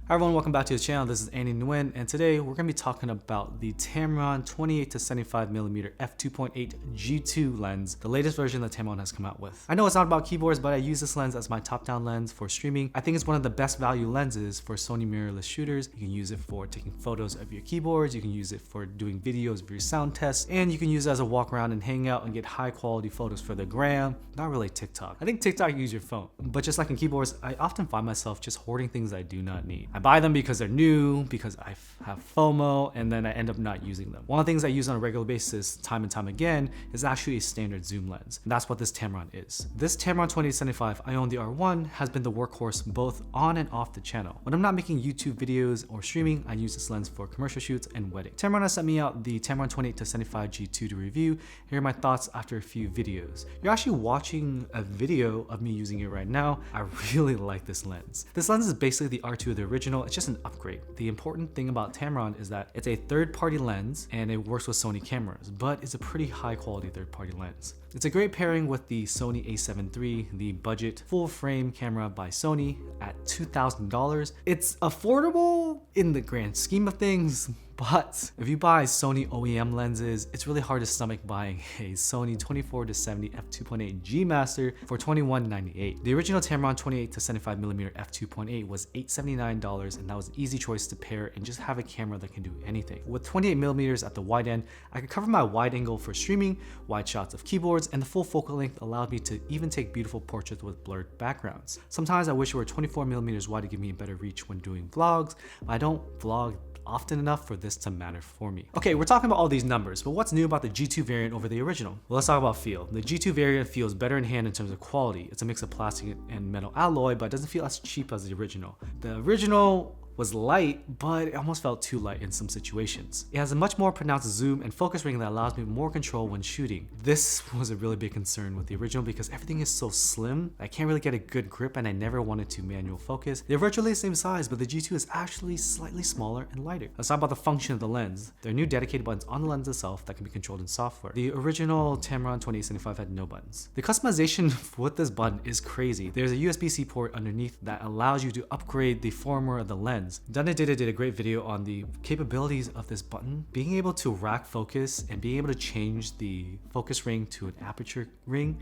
Hi everyone, welcome back to the channel. This is Andy Nguyen, and today we're going to be talking about the Tamron 28-75mm F2.8 G2 lens, the latest version that Tamron has come out with. I know it's not about keyboards, but I use this lens as my top-down lens for streaming. I think it's one of the best value lenses for Sony mirrorless shooters. You can use it for taking photos of your keyboards, you can use it for doing videos of your sound tests, and you can use it as a walk around and hang out and get high quality photos for the gram. Not really TikTok. I think TikTok you use your phone, but just like in keyboards, I often find myself just hoarding things I do not need. I buy them because they're new, because I have FOMO, and then I end up not using them. One of the things I use on a regular basis, time and time again, is actually a standard zoom lens. And that's what this Tamron is. This Tamron 28-75, I own the R1, has been the workhorse both on and off the channel. When I'm not making YouTube videos or streaming, I use this lens for commercial shoots and weddings. Tamron has sent me out the Tamron 28-75 G2 to review. Here are my thoughts after a few videos. You're actually watching a video of me using it right now. I really like this lens. This lens is basically the R2 of the original. It's just an upgrade. The important thing about Tamron is that it's a third-party lens and it works with Sony cameras, but it's a pretty high-quality third-party lens. It's a great pairing with the Sony a7 III, the budget full frame camera by Sony at $2,000. It's affordable in the grand scheme of things, but if you buy Sony OEM lenses, it's really hard to stomach buying a Sony 24-70 f2.8 G Master for $21.98. The original Tamron 28-75mm f2.8 was $879, and that was an easy choice to pair and just have a camera that can do anything. With 28mm at the wide end, I could cover my wide angle for streaming, wide shots of keyboards, and the full focal length allowed me to even take beautiful portraits with blurred backgrounds. Sometimes I wish it were 24mm wide to give me a better reach when doing vlogs, but I don't vlog often enough for this to matter for me. Okay, we're talking about all these numbers, but what's new about the G2 variant over the original? Well, let's talk about feel. The G2 variant feels better in hand in terms of quality. It's a mix of plastic and metal alloy, but it doesn't feel as cheap as the original. The original was light, but it almost felt too light in some situations. It has a much more pronounced zoom and focus ring that allows me more control when shooting. This was a really big concern with the original because everything is so slim, I can't really get a good grip and I never wanted to manual focus. They're virtually the same size, but the G2 is actually slightly smaller and lighter. Let's talk about the function of the lens. There are new dedicated buttons on the lens itself that can be controlled in software. The original Tamron 28-75 had no buttons. The customization with this button is crazy. There's a USB-C port underneath that allows you to upgrade the firmware of the lens. Done did a great video on the capabilities of this button. Being able to rack focus and being able to change the focus ring to an aperture ring,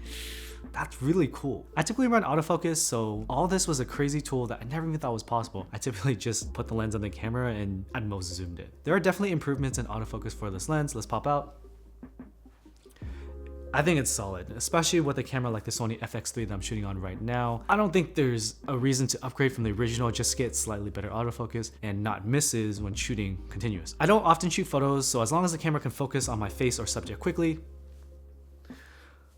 that's really cool. I typically run autofocus, so all this was a crazy tool that I never even thought was possible. I typically just put the lens on the camera and at most zoomed it. There are definitely improvements in autofocus for this lens. Let's pop out. I think it's solid, especially with a camera like the Sony FX3 that I'm shooting on right now. I don't think there's a reason to upgrade from the original, just get slightly better autofocus and not misses when shooting continuous. I don't often shoot photos, so as long as the camera can focus on my face or subject quickly,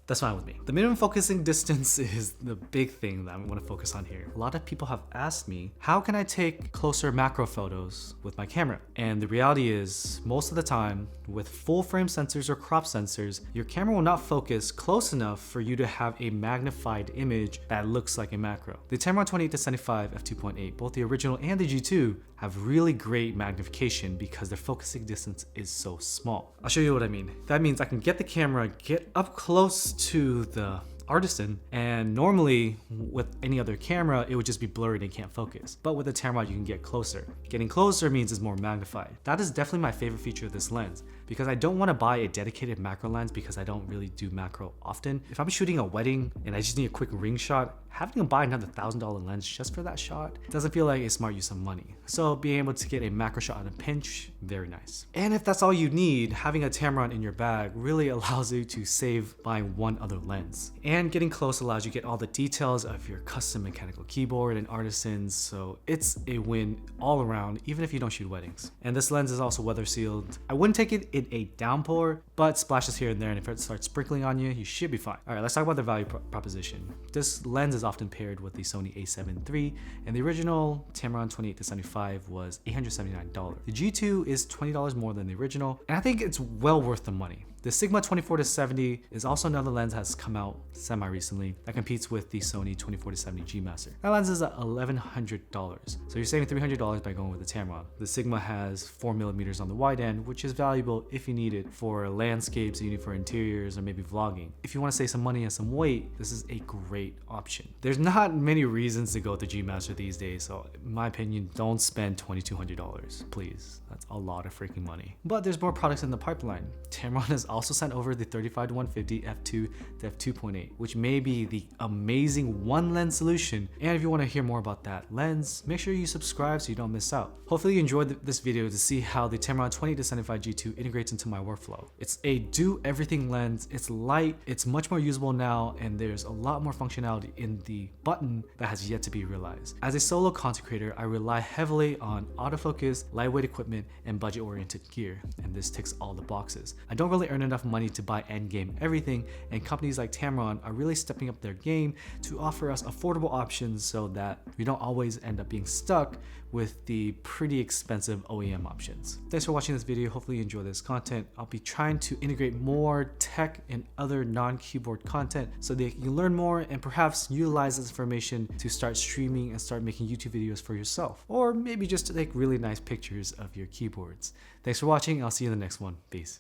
that's fine with me. The minimum focusing distance is the big thing that I want to focus on here. A lot of people have asked me, how can I take closer macro photos with my camera? And the reality is, most of the time, with full frame sensors or crop sensors, your camera will not focus close enough for you to have a magnified image that looks like a macro. The Tamron 28-75 f2.8, both the original and the G2, have really great magnification because their focusing distance is so small. I'll show you what I mean. That means I can get the camera, get up close to the artisan, and normally with any other camera it would just be blurred and can't focus, but with the Tamron you can get closer. Getting closer means it's more magnified. That is definitely my favorite feature of this lens, because I don't want to buy a dedicated macro lens because I don't really do macro often. If I'm shooting a wedding and I just need a quick ring shot, having to buy another $1,000 lens just for that shot doesn't feel like a smart use of money. So being able to get a macro shot on a pinch, very nice. And if that's all you need, having a Tamron in your bag really allows you to save buying one other lens. And getting close allows you to get all the details of your custom mechanical keyboard and artisans, so it's a win all around, even if you don't shoot weddings. And this lens is also weather sealed. I wouldn't take it in a downpour, but splashes here and there, and if it starts sprinkling on you, you should be fine. All right, let's talk about the value proposition. This lens is often paired with the Sony a7 III, and the original Tamron 28-75 was $879. The G2 is $20 more than the original, and I think it's well worth the money. The Sigma 24-70 is also another lens that has come out semi-recently that competes with the Sony 24-70 G Master. That lens is at $1,100, so you're saving $300 by going with the Tamron. The Sigma has 4mm on the wide end, which is valuable if you need it for landscapes, you need it for interiors, or maybe vlogging. If you want to save some money and some weight, this is a great option. There's not many reasons to go with the G Master these days, so in my opinion, don't spend $2,200, please. That's a lot of freaking money. But there's more products in the pipeline. Tamron has also sent over the 35-150 f2 to f2.8, which may be the amazing one lens solution. And if you want to hear more about that lens, make sure you subscribe so you don't miss out. Hopefully you enjoyed this video to see how the Tamron 28-75 G2 integrates into my workflow. It's a do everything lens, it's light, it's much more usable now, and there's a lot more functionality in the button that has yet to be realized. As a solo content creator, I rely heavily on autofocus, lightweight equipment, and budget-oriented gear, and this ticks all the boxes. I don't really earn enough money to buy endgame everything, and companies like Tamron are really stepping up their game to offer us affordable options so that we don't always end up being stuck with the pretty expensive OEM options. Thanks for watching this video. Hopefully you enjoy this content. I'll be trying to integrate more tech and other non-keyboard content so that you can learn more and perhaps utilize this information to start streaming and start making YouTube videos for yourself, or maybe just to take really nice pictures of your keyboards. Thanks for watching. I'll see you in the next one. Peace.